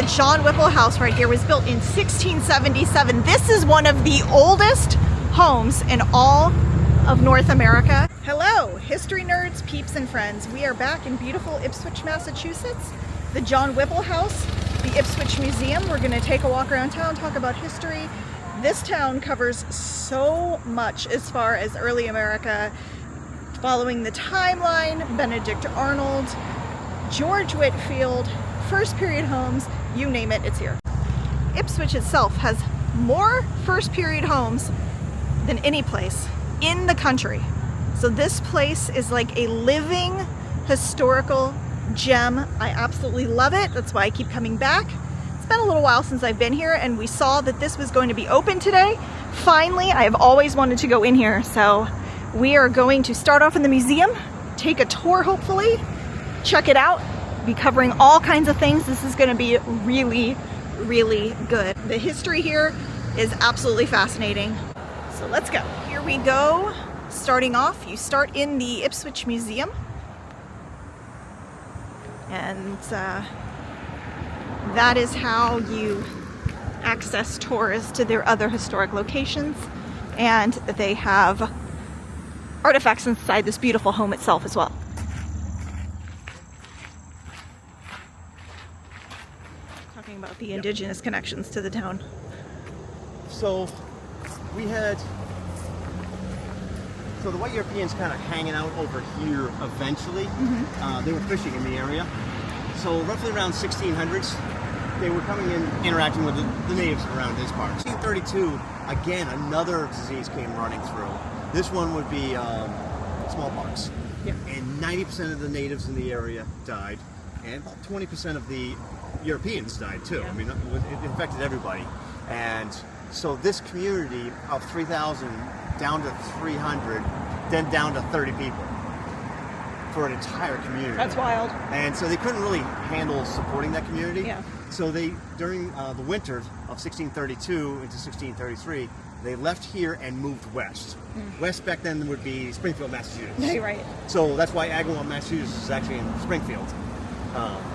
the John Whipple House right here was built in 1677. This is one of the oldest homes in all of North America. Hello, history nerds, peeps, and friends. We are back in beautiful Ipswich, Massachusetts, the John Whipple House, the Ipswich Museum. We're gonna take a walk around town, talk about history. This town covers so much as far as early America, following the timeline, Benedict Arnold, George Whitefield, first period homes, you name it, it's here. Ipswich itself has more first period homes than any place in the country. So this place is like a living historical gem. I absolutely love it. That's why I keep coming back. It's been a little while since I've been here, and we saw that this was going to be open today. Finally, I have always wanted to go in here, so we are going to start off in the museum, take a tour hopefully, check it out, be covering all kinds of things. This is going to be really, really good. The history here is absolutely fascinating. So let's go. Here we go. Starting off, you start in the Ipswich Museum. And that is how you access tours to their other historic locations. And they have artifacts inside this beautiful home itself as well. Talking about the indigenous connections to the town. So we had, so the white Europeans kind of hanging out over here eventually. They were fishing in the area. So roughly around 1600s, they were coming in, interacting with the natives around this part. 1632, again, another disease came running through. This one would be smallpox. Yep. And 90% of the natives in the area died, and about 20% of the Europeans died too. Yeah. I mean, it infected everybody. And so this community of 3,000 down to 300, then down to 30 people for an entire community. That's wild. And so they couldn't really handle supporting that community. Yeah. So they, during the winter of 1632 into 1633, they left here and moved west. West back then would be Springfield, Massachusetts. Yeah, you're right. So that's why Agawam, Massachusetts is actually in Springfield.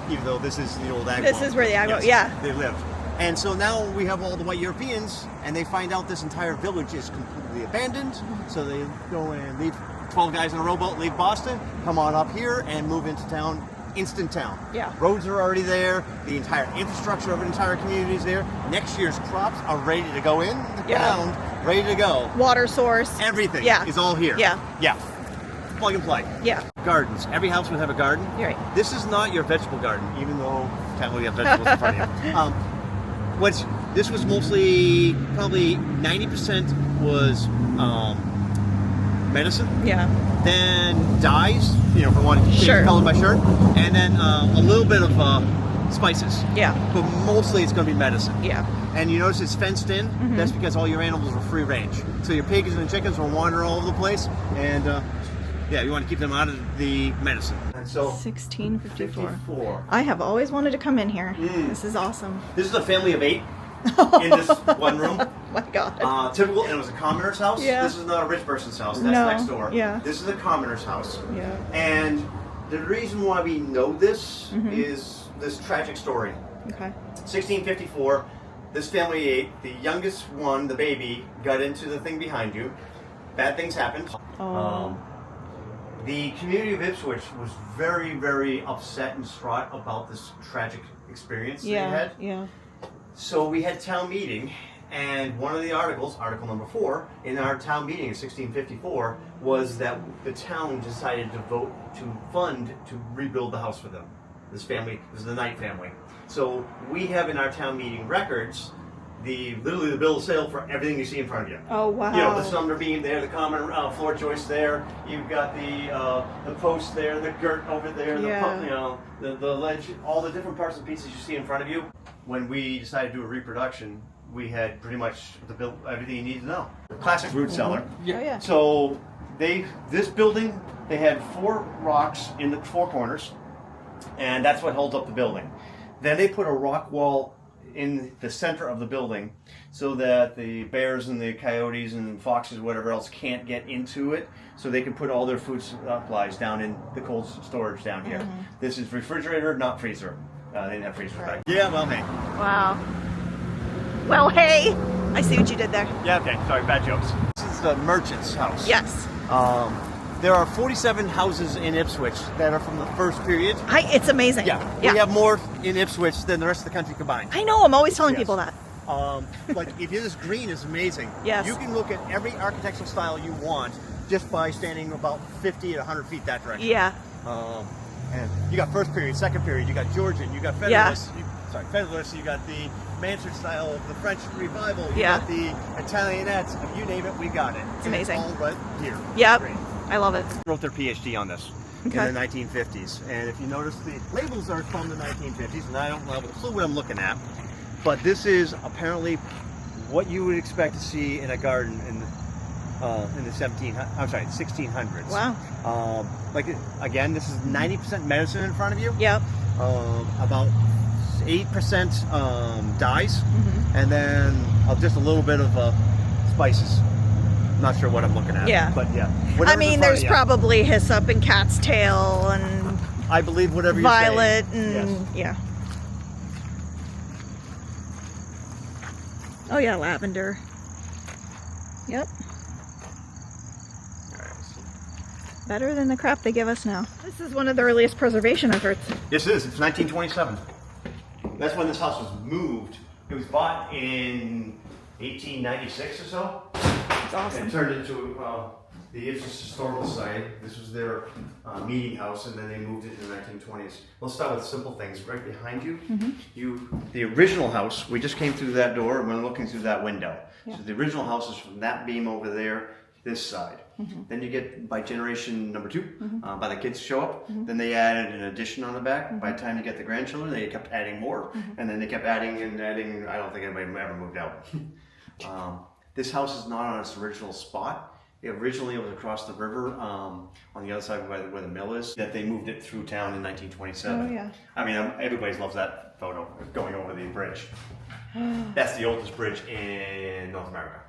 Even though this is the old Agawam. This is where the Agawam, yes, yeah. They lived. And so now we have all the white Europeans, and they find out this entire village is completely abandoned. So they go and leave 12 guys in a rowboat, leave Boston, come on up here and move into town, instant town. Yeah. Roads are already there. The entire infrastructure of an entire community is there. Next year's crops are ready to go in the ground, ready to go. Water source. Everything Yeah. is all here. Yeah. Yeah. Plug and play. Yeah. Gardens. Every house would have a garden. You're right. This is not your vegetable garden, even though technically you have vegetables in front of you. This was mostly, probably 90% was medicine. Yeah. Then dyes, for one, Sure. colored by shirt. And then a little bit of spices. Yeah. But mostly it's going to be medicine. Yeah. And you notice it's fenced in. That's because all your animals are free range. So your pigs and chickens will wander all over the place. And you want to keep them out of the medicine. And so 1654. I have always wanted to come in here. This is awesome. This is a family of 8 in this one room. Oh my God. Typical, and it was a commoner's house. Yeah. This is not a rich person's house. That's No. next door. Yeah. This is a commoner's house. Yeah. And the reason why we know this is this tragic story. Okay. 1654, this family 8, the youngest one, the baby, got into the thing behind you. Bad things happened. Oh. The community of Ipswich was very, very upset and distraught about this tragic experience they had. Yeah. So we had a town meeting, and one of the articles, article number 4, in our town meeting in 1654, was that the town decided to vote to fund to rebuild the house for them. This family, this is the Knight family. So we have in our town meeting records literally the bill of sale for everything you see in front of you. Oh wow. The sumner beam there, the common floor joist there. You've got the post there, the girt over there, the ledge, all the different parts and pieces you see in front of you. When we decided to do a reproduction, we had pretty much everything you need to know. Classic root cellar. Yeah. Oh, yeah. So this building, they had 4 rocks in the 4 corners, and that's what holds up the building. Then they put a rock wall in the center of the building so that the bears and the coyotes and foxes, whatever else, can't get into it, so they can put all their food supplies down in the cold storage down here. This is refrigerator, not freezer. They didn't have freezers back. Yeah, well, hey. Wow. Well, hey. I see what you did there. Yeah, okay. Sorry, bad jokes. This is the merchant's house. Yes. There are 47 houses in Ipswich that are from the first period. It's amazing. Yeah. We have more in Ipswich than the rest of the country combined. I know. I'm always telling people that. Like, if this green is amazing. Yes. You can look at every architectural style you want just by standing about 50 to 100 feet that direction. Yeah. And you got first period, second period, you got Georgian, you got Federalist, Federalist, you got the Mansard style of the French Revival, you got the Italianettes, you name it, we got it. It's amazing. It's all right here. Yep. I love it. Wrote their PhD on this in the 1950s. And if you notice, the labels are from the 1950s, and I don't have a clue what I'm looking at. But this is apparently what you would expect to see in a garden in the 1600s. Wow. Like, again, this is 90% medicine in front of you. Yep. About 8% dyes, and then just a little bit of spices. Not sure what I'm looking at. Yeah. But yeah. I mean, there's probably hyssop and cat's tail and I believe whatever violet you're saying. and yeah. Oh yeah, lavender. Yep. Better than the crap they give us now. This is one of the earliest preservation efforts. Yes, it is. It's 1927. That's when this house was moved. It was bought in 1896 or so. It's awesome. And turned into the Ipswich Historical Society. This was their meeting house, and then they moved it in the 1920s. Let's start with simple things. Right behind you, the original house, we just came through that door and we're looking through that window. Yeah. So the original house is from that beam over there, this side. Then you get by generation number 2, by the kids show up, then they added an addition on the back. By the time you get the grandchildren, they kept adding more, and then they kept adding and adding. I don't think anybody ever moved out. This house is not on its original spot. Originally, it was across the river on the other side where the mill is. That they moved it through town in 1927. Oh yeah. I mean, everybody loves that photo going over the bridge. That's the oldest bridge in North America.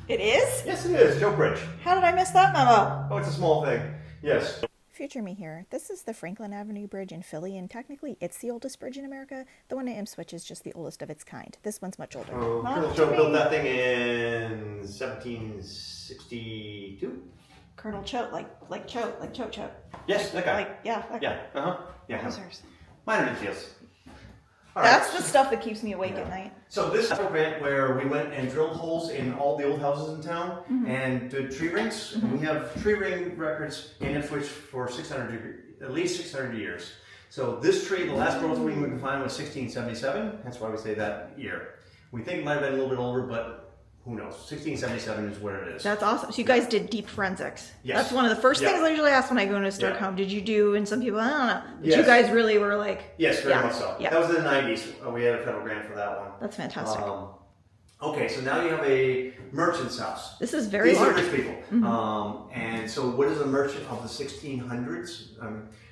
It is? Yes, it is. Joe Bridge. How did I miss that memo? Oh, it's a small thing. Yes. Future me here. This is the Franklin Avenue Bridge in Philly, and technically it's the oldest bridge in America. The one in Ipswich is just the oldest of its kind. This one's much older. Colonel Choate built that thing in 1762. Colonel Choate, like Choate. Yes, that guy. That guy. Yeah. Minor details. That's the stuff that keeps me awake at night. So this is an event where we went and drilled holes in all the old houses in town and did tree rings. And we have tree ring records in Ipswich for at least 600 years. So this tree, the last growth ring we can find was 1677. That's why we say that year. We think it might have been a little bit older, but who knows? 1677 is what it is. That's awesome. So you guys did deep forensics. Yes. That's one of the first things I usually ask when I go into a historic home. Did you do, and some people, I don't know. But you guys really were like... Yes, very much so. Yeah. That was in the 90s. We had a federal grant for that one. That's fantastic. Okay, so now you have a merchant's house. This is very large. These are rich people. And so what is a merchant of the 1600s?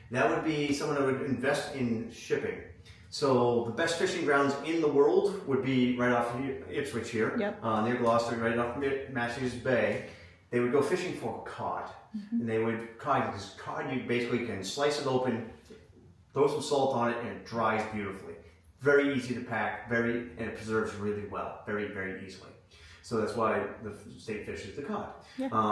That would be someone that would invest in shipping. So the best fishing grounds in the world would be right off Ipswich here, near Gloucester, right off Massachusetts Bay. They would go fishing for cod, and they would because cod you basically can slice it open, throw some salt on it, and it dries beautifully. Very easy to pack, and it preserves really well, very, very easily. So that's why the state fish is the cod.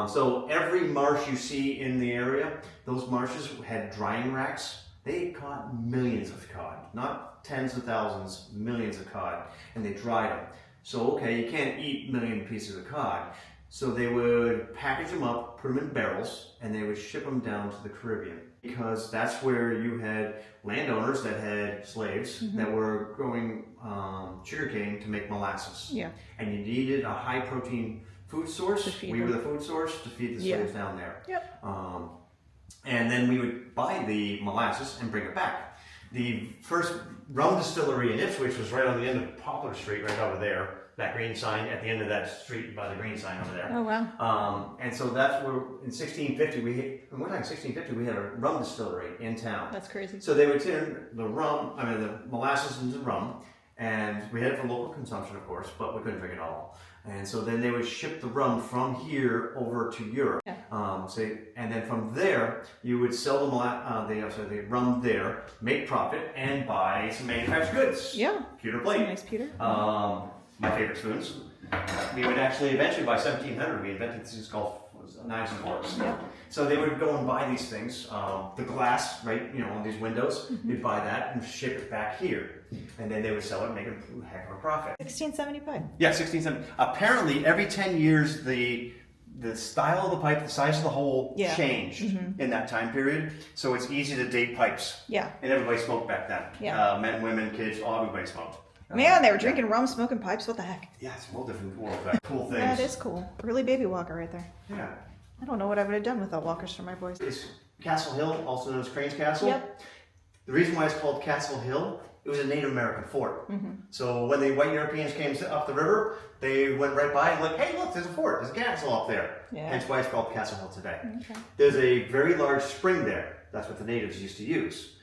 So every marsh you see in the area, those marshes had drying racks. They caught millions of cod, not tens of thousands, millions of cod, and they dried them. So, okay, you can't eat a million pieces of cod. So they would package them up, put them in barrels, and they would ship them down to the Caribbean. Because that's where you had landowners that had slaves that were growing sugarcane to make molasses. And you needed a high protein food source. We were the food source to feed the slaves down there. And then we would buy the molasses and bring it back. The first rum distillery in Ipswich was right on the end of Poplar Street, right over there. That green sign at the end of that street by the green sign over there. Oh, wow. And so that's where in 1650, we had a rum distillery in town. That's crazy. So they would turn the molasses into rum, And we had it for local consumption, of course, but we couldn't drink it all. And so then they would ship the rum from here over to Europe. Yeah. And then from there, you would sell the rum there, make profit, and buy some manufactured goods. Yeah. Pewter plate. Nice pewter. My favorite spoons. We would actually eventually, by 1700, we invented things called knives and forks. Yeah. So they would go and buy these things, the glass, right, on these windows, they'd buy that and ship it back here. And then they would sell it and make a heck of a profit. 1675. Yeah, 1670. Apparently, every 10 years, the style of the pipe, the size of the hole changed in that time period. So it's easy to date pipes. Yeah. And everybody smoked back then. Yeah. Men, women, kids, everybody smoked. Man, they were drinking rum, smoking pipes. What the heck? Yeah, it's a whole different world. Cool things. That is cool. Early baby walker right there. Yeah. I don't know what I would have done without walkers for my boys. It's Castle Hill, also known as Crane's Castle. Yep. The reason why it's called Castle Hill, it was a Native American fort. So when the white Europeans came up the river, they went right by and like, hey, look, there's a fort, there's a castle up there. Yeah. Hence why it's called Castle Hill today. Okay. There's a very large spring there. That's what the natives used to use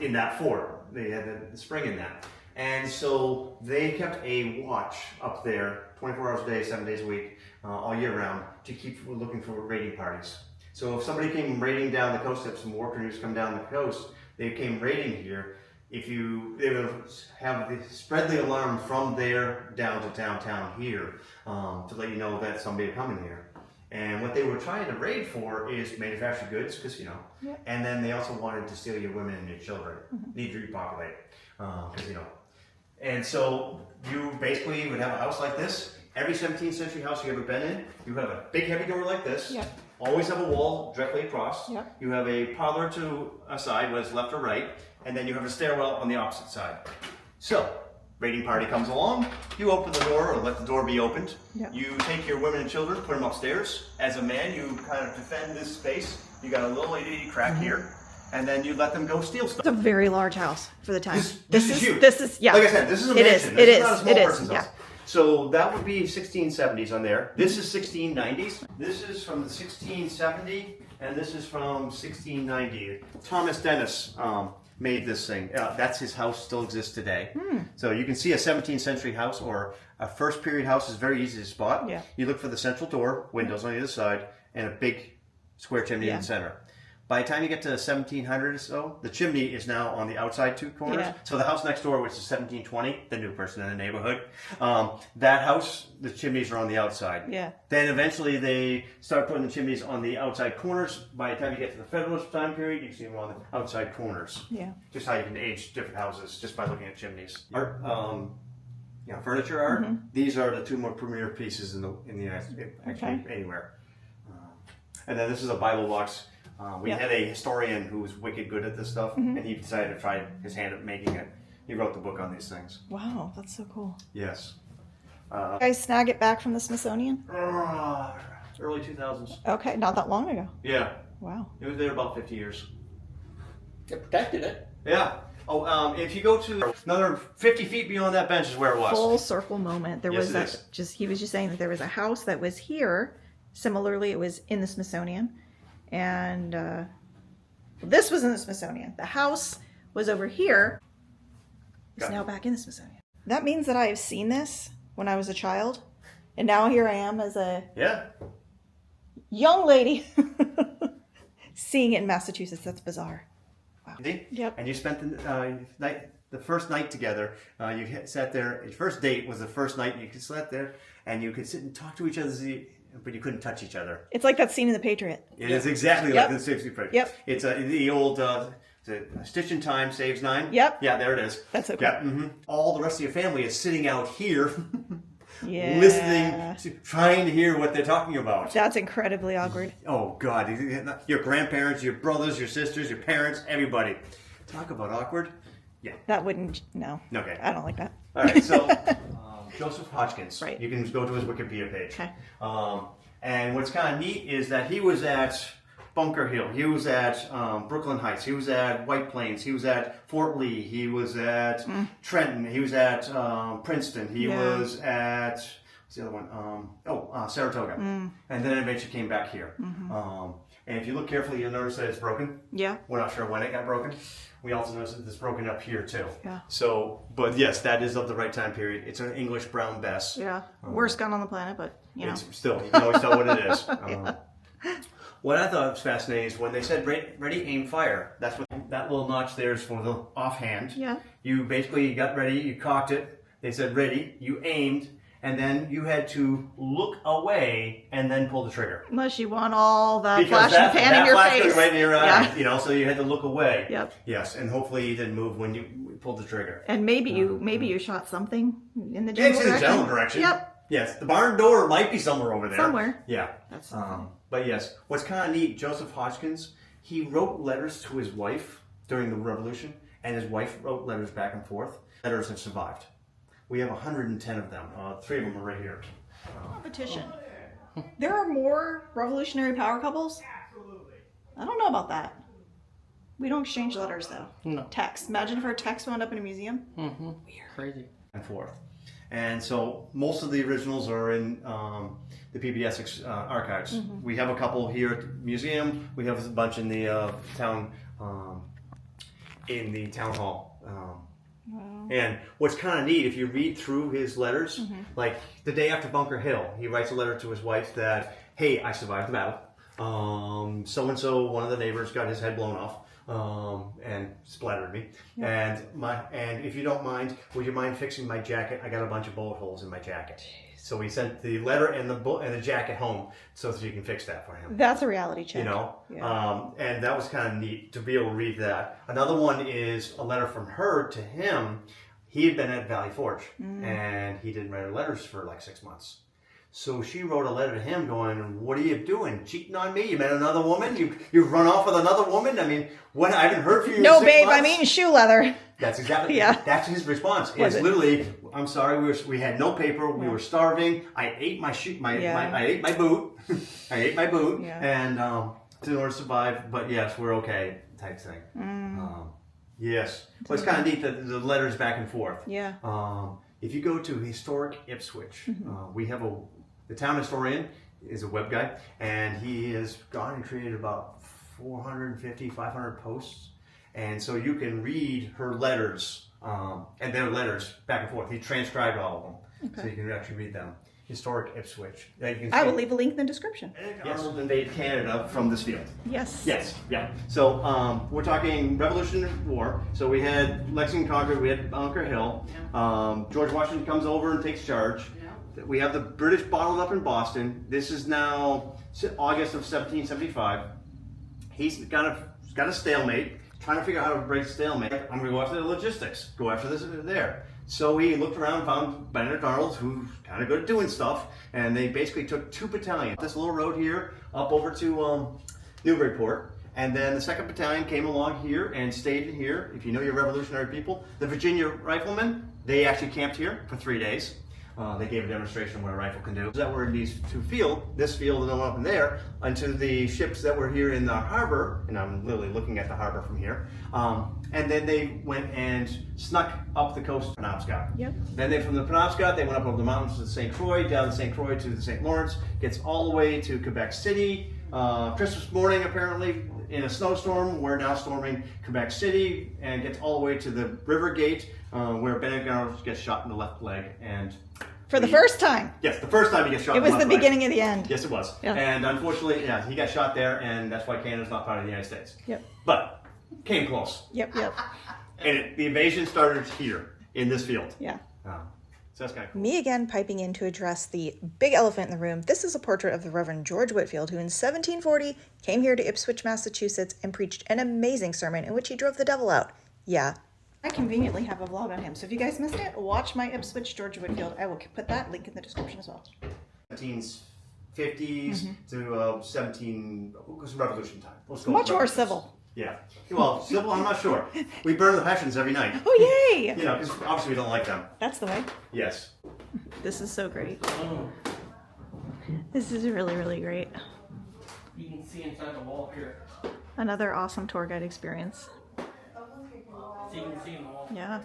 in that fort. They had the spring in that. And so they kept a watch up there 24 hours a day, 7 days a week, all year round to keep looking for raiding parties. So if somebody came raiding down the coast, if some war canoes come down the coast, they came raiding here. They would spread the alarm from there down to downtown here to let you know that somebody had come in here. And what they were trying to raid for is manufactured goods, because and then they also wanted to steal your women and your children, need to repopulate, because And so you basically would have a house like this. Every 17th century house you ever been in, you have a big heavy door like this. Yep. Always have a wall directly across. Yep. You have a parlor to a side, whether it's left or right, and then you have a stairwell on the opposite side. So, raiding party comes along, you open the door or let the door be opened. Yep. You take your women and children, put them upstairs. As a man, you kind of defend this space. You got a little lady crack here, and then you let them go steal stuff. It's a very large house for the time. This is huge. This is, yeah. Like I said, this is a mansion. It This is. not a small It is. person's house. So that would be 1670s on there. This is 1690s. This is from the 1670, and this is from 1690. Thomas Dennis made this thing. That's his house, still exists today. So you can see a 17th century house or a first period house is very easy to spot. Yeah. You look for the central door, windows on either side, and a big square chimney in the center. By the time you get to 1700 or so, the chimney is now on the outside two corners. Yeah. So the house next door, which is 1720, the new person in the neighborhood, that house, the chimneys are on the outside. Yeah. Then eventually they start putting the chimneys on the outside corners. By the time you get to the Federalist time period, you can see them on the outside corners. Yeah. Just how you can age different houses just by looking at chimneys. Art, furniture art. These are the two more premier pieces in the United States, actually anywhere. And then this is a Bible box. We had a historian who was wicked good at this stuff, and he decided to try his hand at making it. He wrote the book on these things. Wow, that's so cool. Yes. You guys snag it back from the Smithsonian? Early 2000s. Okay, not that long ago. Yeah. Wow. It was there about 50 years. They protected it. Yeah. Oh, if you go to another 50 feet beyond that bench is where it was. Full circle moment. There Yes, was he was just saying that there was a house that was here. Similarly, it was in the Smithsonian. And this was in the Smithsonian. The house was over here. It's now back in the Smithsonian. That means that I have seen this when I was a child. And now here I am as a young lady seeing it in Massachusetts. That's bizarre. Wow. Yep. And you spent the first night together. You sat there. Your first date was the first night you could sit there and you could sit and talk to each other, but you couldn't touch each other. It's like that scene in The Patriot. It is exactly like the 60 Patriot. Yep. It's the old stitch in time saves 9. Yep. Yeah, there it is. That's so cool. Yeah. All the rest of your family is sitting out here listening, trying to hear what they're talking about. That's incredibly awkward. Oh, God. Your grandparents, your brothers, your sisters, your parents, everybody. Talk about awkward. Yeah. That wouldn't, no. Okay. I don't like that. All right, so Joseph Hodgkins. Right. You can go to his Wikipedia page. Okay. And what's kind of neat is that he was at Bunker Hill. He was at Brooklyn Heights. He was at White Plains. He was at Fort Lee. He was at Trenton. He was at Princeton. He was at, what's the other one? Saratoga. And then eventually came back here. And if you look carefully, you'll notice that it's broken. Yeah. We're not sure when it got broken. We also noticed that it's broken up here too. Yeah. So, but yes, that is of the right time period. It's an English brown bess. Yeah. Worst gun on the planet, but you know. It's still, you can always tell what it is. What I thought was fascinating is when they said ready, aim, fire. That's what that little notch there is for the offhand. Yeah. You basically got ready, you cocked it. They said ready, you aimed, and then you had to look away and then pull the trigger. Unless you want all that Because flash and pan in your flash face. goes right in your eye, Yeah. you know, so you had to look away. Yep. Yes, and hopefully you didn't move when you pulled the trigger. And maybe you shot something in the Yeah, general it's in the general direction. Yep. Yes, the barn door might be somewhere over there. Somewhere. Yeah. That's so funny. But yes, what's kind of neat, Joseph Hodgkins, he wrote letters to his wife during the Revolution, and his wife wrote letters back and forth. Letters have survived. We have 110 of them. 3 of them are right here. Competition. There are more revolutionary power couples? I don't know about that. We don't exchange letters though. No. Text. Imagine if our text wound up in a museum. Mm-hmm. Weird. Crazy. And forth. And so most of the originals are in the PBS archives. Mm-hmm. We have a couple here at the museum. We have a bunch in the town hall. Wow. And what's kind of neat, if you read through his letters, Mm-hmm. like the day after Bunker Hill, he writes a letter to his wife that, hey, I survived the battle. So-and-so, one of the neighbors, got his head blown off and splattered me. Yeah. And if you don't mind, would you mind fixing my jacket? I got a bunch of bullet holes in my jacket. So he sent the letter and the jacket home so that you can fix that for him. That's a reality check. You know, Yeah. and that was kind of neat to be able to read that. Another one is a letter from her to him. He had been at Valley Forge, and he didn't write her letters for like 6 months. So she wrote a letter to him going, what are you doing? Cheating on me? You met another woman? You've run off with another woman? I mean, what? I haven't heard from you No, in 6 babe, months. I mean shoe leather. That's exactly, Yeah. That's his response. Was It's it? literally, I'm sorry, we had no paper, we were starving, I ate my shoe, I ate my boot, I ate my boot, Yeah. and in order to survive, but yes, we're okay, type thing. Yes. Well, it's kind of neat that the letters back and forth. Yeah. If you go to historic Ipswich, we have the town historian is a web guy, and he has gone and created about 450, 500 posts. And so you can read her letters, and their letters back and forth. He transcribed all of them, so you can actually read them. Historic Ipswich. I will leave a link in the description. Arnold invaded Canada from this field. Yes. Yes, yeah. So we're talking Revolutionary War. So we had Lexington conquered, we had Bunker Hill. George Washington comes over and takes charge. We have the British bottled up in Boston. This is now August of 1775. He's got a stalemate, trying to figure out how to break stalemate. I'm going to go after the logistics, go after this and there. So he looked around, found Benedict Arnold, who's kind of good at doing stuff, and they basically took 2 battalions. This little road here, up over to Newburyport, and then the 2nd Battalion came along here and stayed here. If you know your Revolutionary people, the Virginia Riflemen, they actually camped here for 3 days. They gave a demonstration of what a rifle can do. That were in these 2 fields, this field and the one up in there, unto the ships that were here in the harbor, and I'm literally looking at the harbor from here. And then they went and snuck up the coast of Penobscot. Yep. Then from the Penobscot, they went up over the mountains to St. Croix, down the St. Croix to the St. Lawrence, gets all the way to Quebec City. Christmas morning, apparently, in a snowstorm, we're now storming Quebec City, and gets all the way to the river gate, where Benedict Arnold gets shot in the left leg. And For the first time. yes, the first time he gets shot. It was in the left leg. beginning of the end. Yes, it was. Yeah. And unfortunately, yeah, he got shot there, and that's why Canada's not part of the United States. Yep. But came close, Yep. Yep. and the invasion started here in this field. Yeah. So that's kind of cool. Me again piping in to address the big elephant in the room. This is a portrait of the Reverend George Whitfield, who in 1740 came here to Ipswich, Massachusetts, and preached an amazing sermon in which he drove the devil out. Yeah. I conveniently have a vlog on him, so if you guys missed it, watch my Ipswich George Whitfield. I will put that link in the description as well. 1750s to 17, it was Revolution time. Let's go Much more Revolutions. civil. Yeah. Well, civil, I'm not sure. We burn the Hessians every night. Oh, yay! You know, because obviously we don't like them. That's the way. Yes. This is so great. Oh, This is really, really great. you can see inside the wall here. Another awesome tour guide experience. So you can see in the wall. Yeah.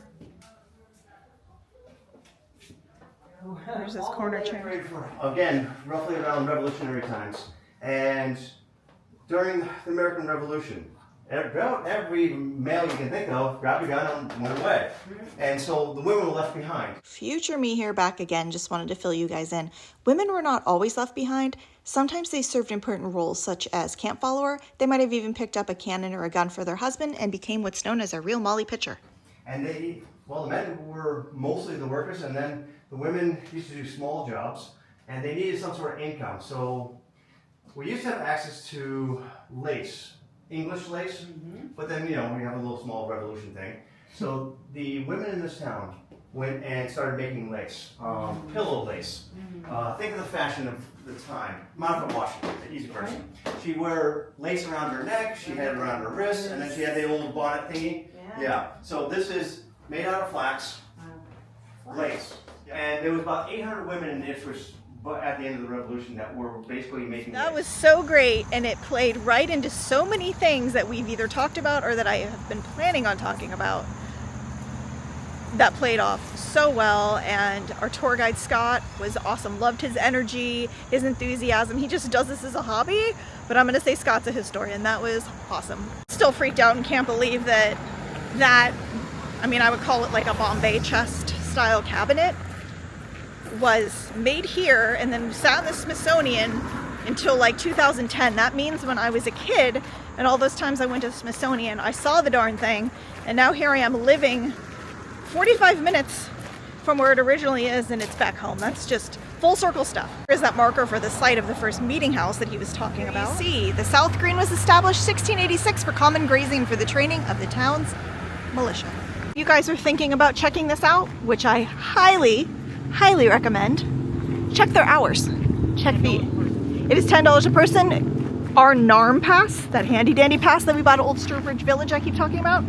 There's this corner chair. Again, roughly around Revolutionary times. And during the American Revolution, every male you can think of grabbed a gun and went away. And so the women were left behind. Future me here back again, just wanted to fill you guys in. Women were not always left behind. Sometimes they served important roles such as camp follower. They might have even picked up a cannon or a gun for their husband and became what's known as a real Molly pitcher. And the men were mostly the workers, and then the women used to do small jobs, and they needed some sort of income. So we used to have access to lace, English lace, but then, we have a little small revolution thing. So the women in this town went and started making lace, pillow lace. Think of the fashion of the time. Monica Washington, the easy person. She'd wear lace around her neck, she had it around her wrist, and then she had the old bonnet thingy. Yeah. So this is made out of flax, lace. And there was about 800 women in Ipswich at the end of the revolution that were basically making That lace. was so great, and it played right into so many things that we've either talked about or that I have been planning on talking about. That played off so well, and our tour guide Scott was awesome. Loved his energy, his enthusiasm. He just does this as a hobby, but I'm gonna say Scott's a historian. That was awesome. Still freaked out and can't believe that I would call it like a Bombay chest style cabinet, was made here and then sat in the Smithsonian until like 2010. That means when I was a kid and all those times I went to the Smithsonian, I saw the darn thing, and now here I am living 45 minutes from where it originally is, and it's back home. That's just full circle stuff. Here's that marker for the site of the first meeting house that he was talking about. See, the South Green was established 1686 for common grazing for the training of the town's militia. If you guys are thinking about checking this out, which I highly recommend, check their hours. It is $10 a person. Our NARM pass, that handy dandy pass that we bought at Old Sturbridge Village I keep talking about,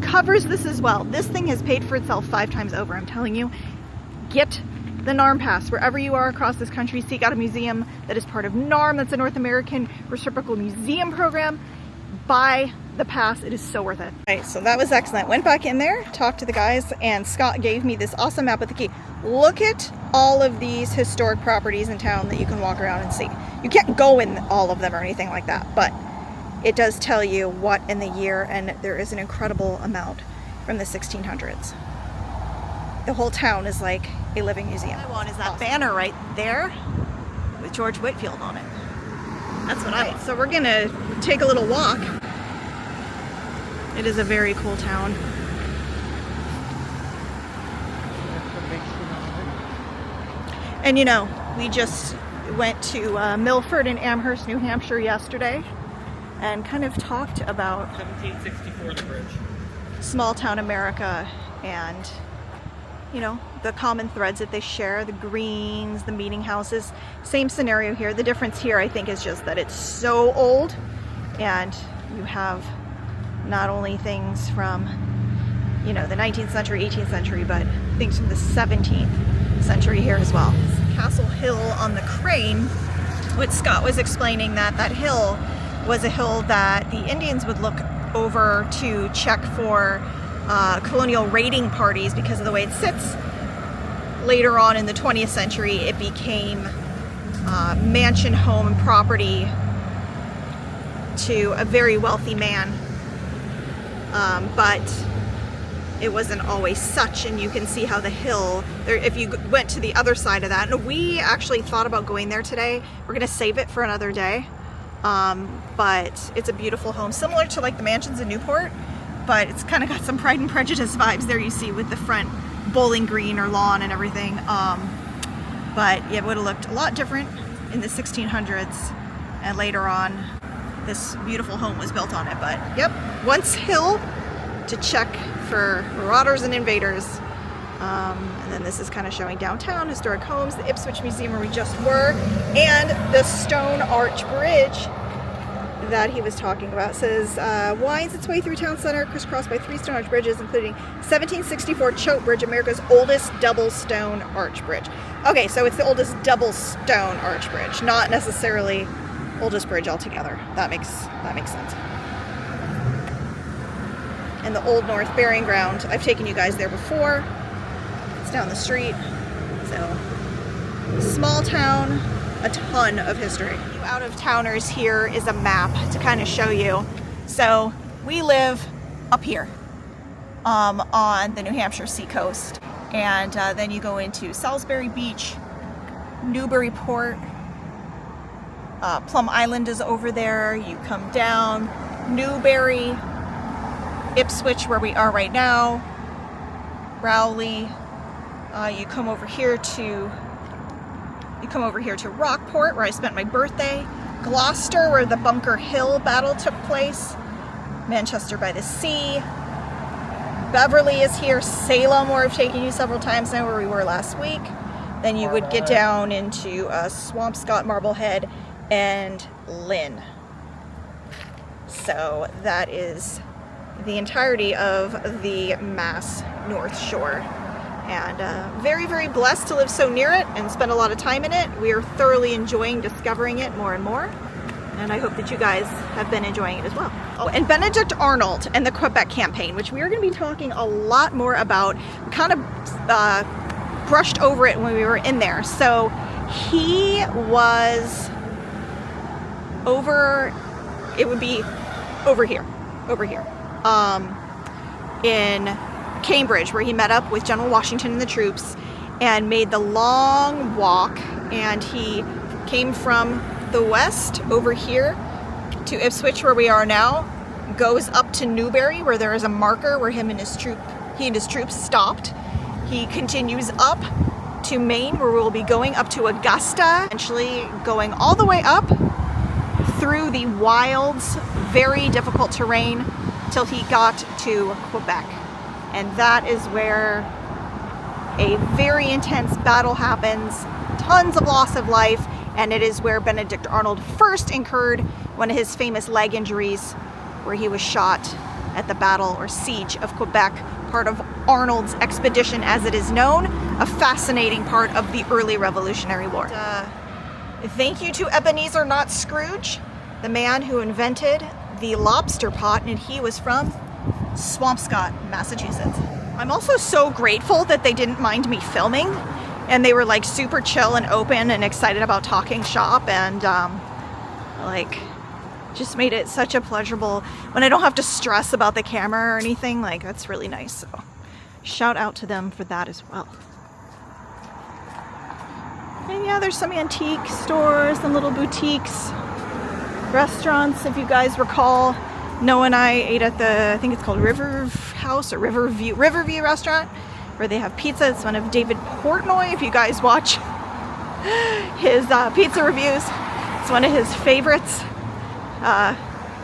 covers this as well. This thing has paid for itself 5 times over, I'm telling you. Get the NARM pass wherever you are across this country. Seek out a museum that is part of NARM, that's a North American Reciprocal Museum Program. Buy the pass, it is so worth it. Okay, so that was excellent. Went back in there, talked to the guys, and Scott gave me this awesome map with the key. Look at all of these historic properties in town that you can walk around and see. You can't go in all of them or anything like that, but it does tell you what in the year, and there is an incredible amount from the 1600s. The whole town is like a living museum. What I want is that banner right there with George Whitefield on it. That's what I want. So we're gonna take a little walk. It is a very cool town. And we just went to Milford and Amherst, New Hampshire yesterday, and kind of talked about 1764, the bridge. Small town America and the common threads that they share, the greens, the meeting houses. Same scenario here. The difference here, I think, is just that it's so old, and you have not only things from the 19th century, 18th century, but things from the 17th century here as well. Castle Hill on the Crane, what Scott was explaining, that hill was a hill that the Indians would look over to check for colonial raiding parties because of the way it sits. Later on in the 20th century, it became mansion home and property to a very wealthy man, but it wasn't always such, and you can see how the hill there, if you went to the other side of that, and we actually thought about going there today. We're gonna save it for another day, but it's a beautiful home, similar to like the mansions in Newport, but it's kind of got some Pride and Prejudice vibes there, you see, with the front bowling green or lawn and everything. But it would have looked a lot different in the 1600s, and later on this beautiful home was built on it. But yep, once hill to check for marauders and invaders. And then this is kind of showing downtown, historic homes, the Ipswich Museum where we just were, and the Stone Arch Bridge that he was talking about. It says, winds its way through town center, crisscrossed by 3 stone arch bridges, including 1764 Choate Bridge, America's oldest double stone arch bridge. Okay, so it's the oldest double stone arch bridge, not necessarily oldest bridge altogether. That makes sense. And the Old North Burying Ground, I've taken you guys there before. It's down the street. So, small town, a ton of history. Out of towners, here is a map to kind of show you. So We live up here on the New Hampshire seacoast, and then you go into Salisbury Beach, Newburyport, Plum Island is over there. You come down, Newbury, Ipswich, where we are right now, Rowley. You come over here to Rockport, where I spent my birthday, Gloucester, where the Bunker Hill battle took place, Manchester by the Sea, Beverly is here, Salem, where I've taken you several times now, where we were last week. Then you would get down into Swampscott, Marblehead, and Lynn. So that is the entirety of the Mass North Shore. And very, very blessed to live so near it and spend a lot of time in it. We are thoroughly enjoying discovering it more and more. And I hope that you guys have been enjoying it as well. Oh, and Benedict Arnold and the Quebec campaign, which we are going to be talking a lot more about. We kind of brushed over it when we were in there. So he was over, it would be over here, in Cambridge, where he met up with General Washington and the troops and made the long walk, and he came from the west over here to Ipswich, where we are now, goes up to Newbury, where there is a marker where he and his troops stopped. He continues up to Maine, where we'll be going up to Augusta, eventually going all the way up through the wilds, very difficult terrain, till he got to Quebec. And that is where a very intense battle happens, tons of loss of life, and it is where Benedict Arnold first incurred one of his famous leg injuries, where he was shot at the Battle or Siege of Quebec, part of Arnold's expedition as it is known, a fascinating part of the early Revolutionary War. Thank you to Ebenezer, not Scrooge, the man who invented the lobster pot, and he was from Swampscott, Massachusetts. I'm also so grateful that they didn't mind me filming, and they were like super chill and open and excited about talking shop, and like just made it such a pleasurable, when I don't have to stress about the camera or anything, like that's really nice. So shout out to them for that as well. And yeah, there's some antique stores and little boutiques, restaurants. If you guys recall, Noah and I ate at the, I think it's called River House or Riverview restaurant, where they have pizza. It's one of David Portnoy, if you guys watch his pizza reviews. It's one of his favorites.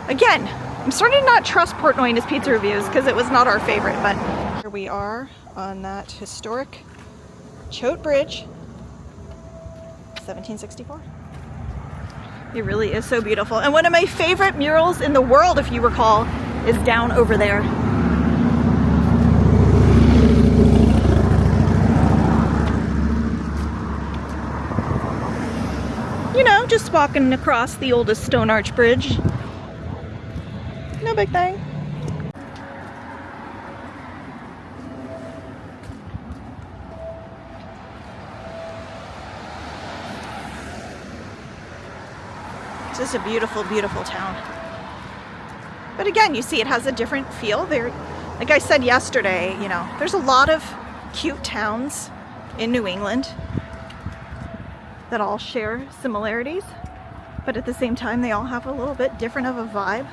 Again, I'm starting to not trust Portnoy in his pizza reviews because it was not our favorite, but here we are on that historic Choate Bridge, 1764. It really is so beautiful. And one of my favorite murals in the world, if you recall, is down over there. You know, just walking across the oldest stone arch bridge. No big thing. It's just a beautiful, beautiful town. But again, you see it has a different feel. There, like I said yesterday, you know, there's a lot of cute towns in New England that all share similarities, but at the same time they all have a little bit different of a vibe.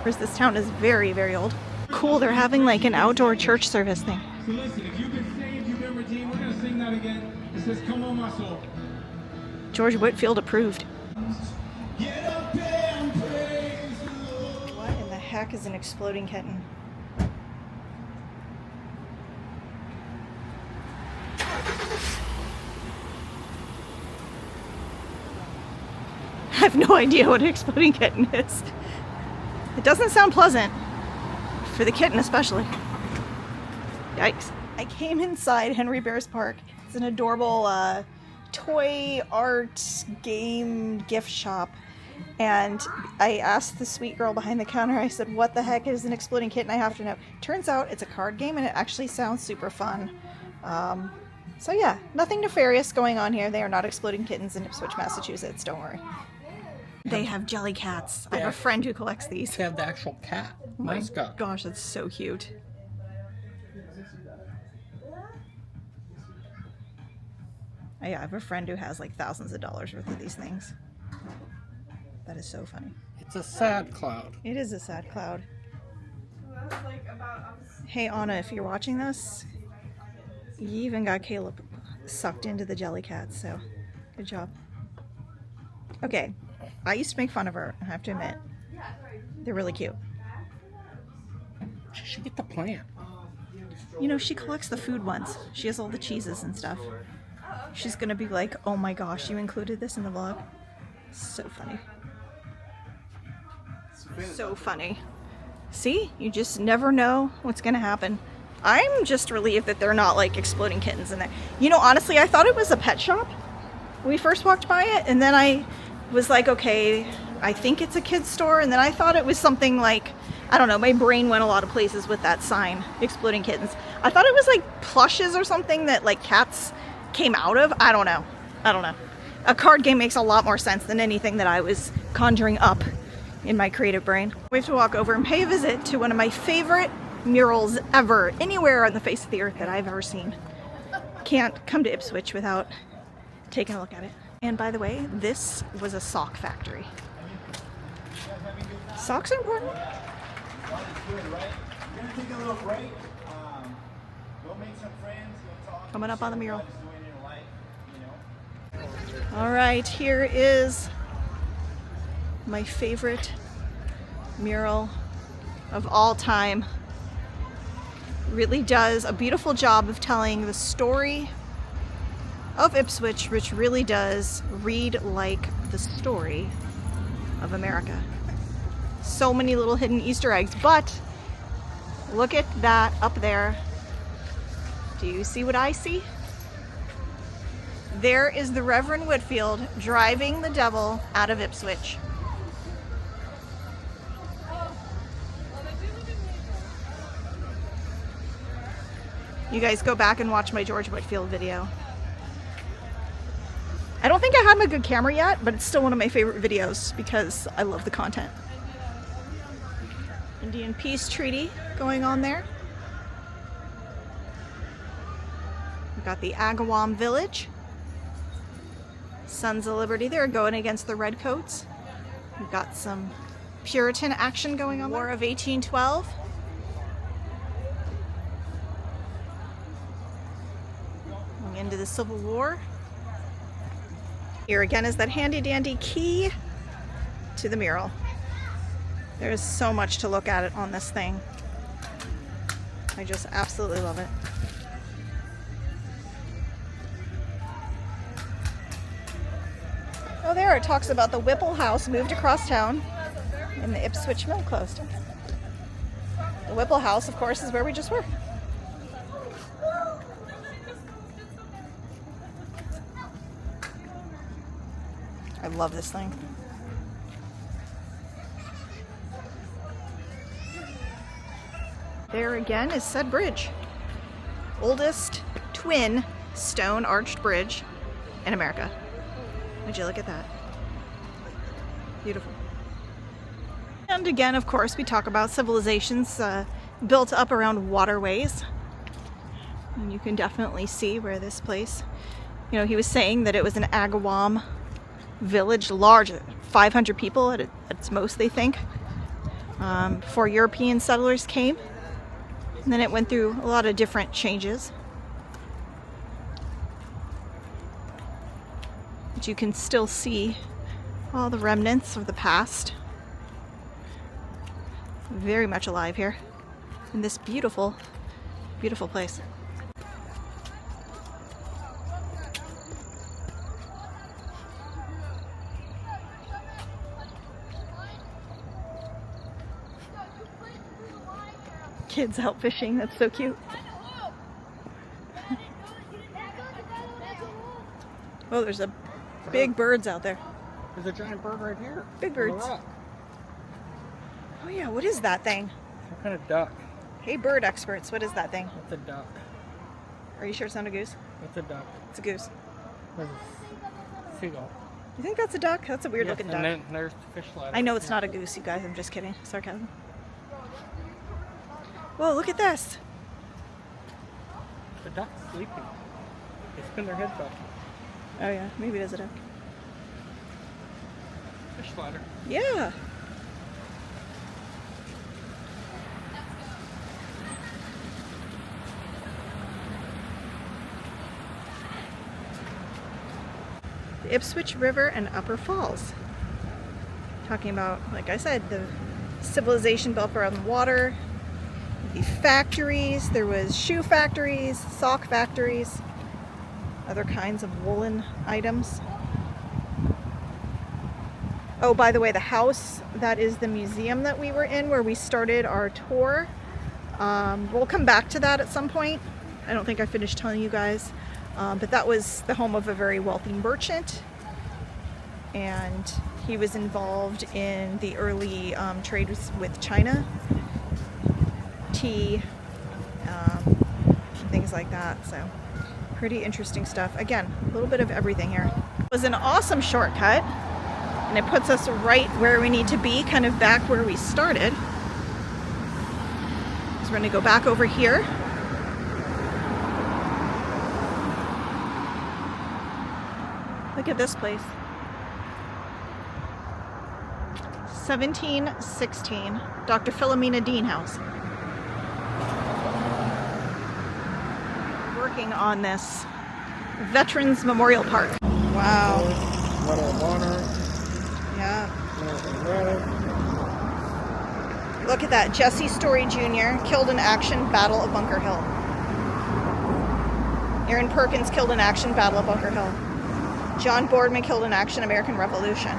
Whereas this town is very, very old. Cool, they're having like an outdoor church service thing. So listen, if you've been saved, you've been redeemed, we're going to sing that again. It says, come on my soul. George Whitefield approved. Get up and praise the Lord. What in the heck is an exploding kitten? I have no idea what an exploding kitten is. It doesn't sound pleasant. For the kitten especially. Yikes. I came inside Henry Bears Park. It's an adorable toy art game gift shop. And I asked the sweet girl behind the counter, I said, what the heck is an exploding kitten? I have to know. Turns out it's a card game and it actually sounds super fun. So yeah, nothing nefarious going on here. They are not exploding kittens in Ipswich, Massachusetts, don't worry. They have jelly cats. I have a friend who collects these. They have the actual cat My mascot. gosh, that's so cute. I have a friend who has like thousands of dollars worth of these things. That is so funny. It's a sad cloud. It is a sad cloud. Hey Anna, if you're watching this, you even got Caleb sucked into the jelly cats, so good job. Okay, I used to make fun of her, I have to admit. They're really cute. She should get the plant. You know, she collects the food ones. She has all the cheeses and stuff. She's gonna be like, oh my gosh, you included this in the vlog? So funny. So funny. See? You just never know what's gonna happen. I'm just relieved that they're not like exploding kittens in there. You know, honestly, I thought it was a pet shop when we first walked by it, and then I was like, okay, I think it's a kid's store, and then I thought it was something like, I don't know, my brain went a lot of places with that sign, exploding kittens. I thought it was like plushes or something that like cats came out of. I don't know. A card game makes a lot more sense than anything that I was conjuring up in my creative brain. We have to walk over and pay a visit to one of my favorite murals ever, anywhere on the face of the earth that I've ever seen. Can't come to Ipswich without taking a look at it. And by the way, this was a sock factory. Socks are important. Coming up on the mural. All right, here is my favorite mural of all time. Really does a beautiful job of telling the story of Ipswich, which really does read like the story of America. So many little hidden Easter eggs, but look at that up there. Do you see what I see? There is the Reverend Whitefield driving the devil out of Ipswich. You guys go back and watch my George Whitefield video. I don't think I had my good camera yet, but it's still one of my favorite videos because I love the content. Indian peace treaty going on there. We've got the Agawam village. Sons of Liberty there going against the Redcoats. We've got some Puritan action going on there. War of 1812. Going into the Civil War. Here again is that handy dandy key to the mural. There's so much to look at it on this thing. I just absolutely love it. Oh, there it talks about the Whipple House moved across town and the Ipswich mill closed. The Whipple House, of course, is where we just were. I love this thing. There again is said bridge. Oldest twin stone arched bridge in America. Would you look at that? Beautiful. And again, of course, we talk about civilizations built up around waterways. And you can definitely see where this place, you know, he was saying that it was an Agawam village, large, 500 people at its most, they think, before European settlers came. And then it went through a lot of different changes. But you can still see all the remnants of the past. Very much alive here in this beautiful, beautiful place. Kids out fishing, that's so cute. Oh, there's a big birds out there. There's a giant bird right here. Big birds. Oh yeah, what is that thing? Some kind of duck. Hey bird experts, what is that thing? It's a duck. Are you sure it's not a goose? It's a duck. It's a goose. It's a seagull. You think that's a duck? That's a weird Yes, looking and duck. then there's the fish ladder. I know it's not a goose, you guys. I'm just kidding. Sarcasm. Whoa, look at this. The duck's sleeping. They spin their heads up. Oh yeah, maybe it is a duck. Fish ladder. Yeah. The Ipswich River and Upper Falls. Talking about, like I said, the civilization built around the water, the factories. There was shoe factories, sock factories, other kinds of woolen items. Oh, by the way, the house, that is the museum that we were in where we started our tour. We'll come back to that at some point. I don't think I finished telling you guys. But that was the home of a very wealthy merchant. And he was involved in the early trade with China. Tea, things like that. So pretty interesting stuff. Again, a little bit of everything here. It was an awesome shortcut. And it puts us right where we need to be, kind of back where we started. So we're going to go back over here. Look at this place. 1716, Dr. Philomena Dean House. Working on this Veterans Memorial Park. Wow. Medal of Honor. Yeah. Look at that. Jesse Story Jr. killed in action, Battle of Bunker Hill. Aaron Perkins killed in action, Battle of Bunker Hill. John Boardman killed in action, American Revolution.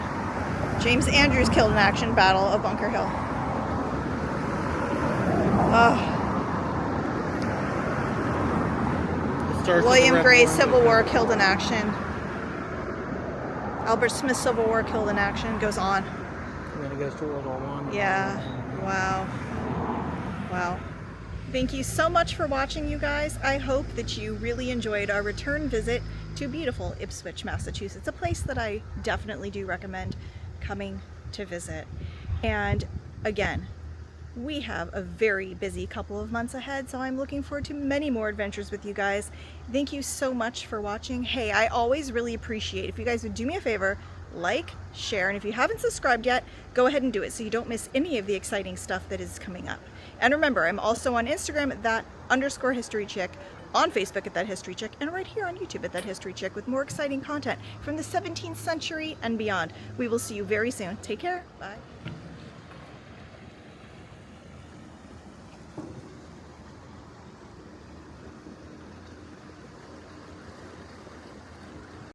James Andrews killed in action, Battle of Bunker Hill. William Gray, Civil War, killed in action. Albert Smith, Civil War, killed in action. Goes on. And then it goes to World War I. Yeah. Wow. Wow. Thank you so much for watching, you guys. I hope that you really enjoyed our return visit to beautiful Ipswich, Massachusetts, a place that I definitely do recommend coming to visit. And again, we have a very busy couple of months ahead, so I'm looking forward to many more adventures with you guys. Thank you so much for watching. Hey, I always really appreciate if you guys would do me a favor, like, share, and if you haven't subscribed yet, go ahead and do it so you don't miss any of the exciting stuff that is coming up. And remember, I'm also on Instagram at @that_historychick, on Facebook at @thathistorychick, and right here on YouTube at @thathistorychick with more exciting content from the 17th century and beyond. We will see you very soon. Take care. Bye.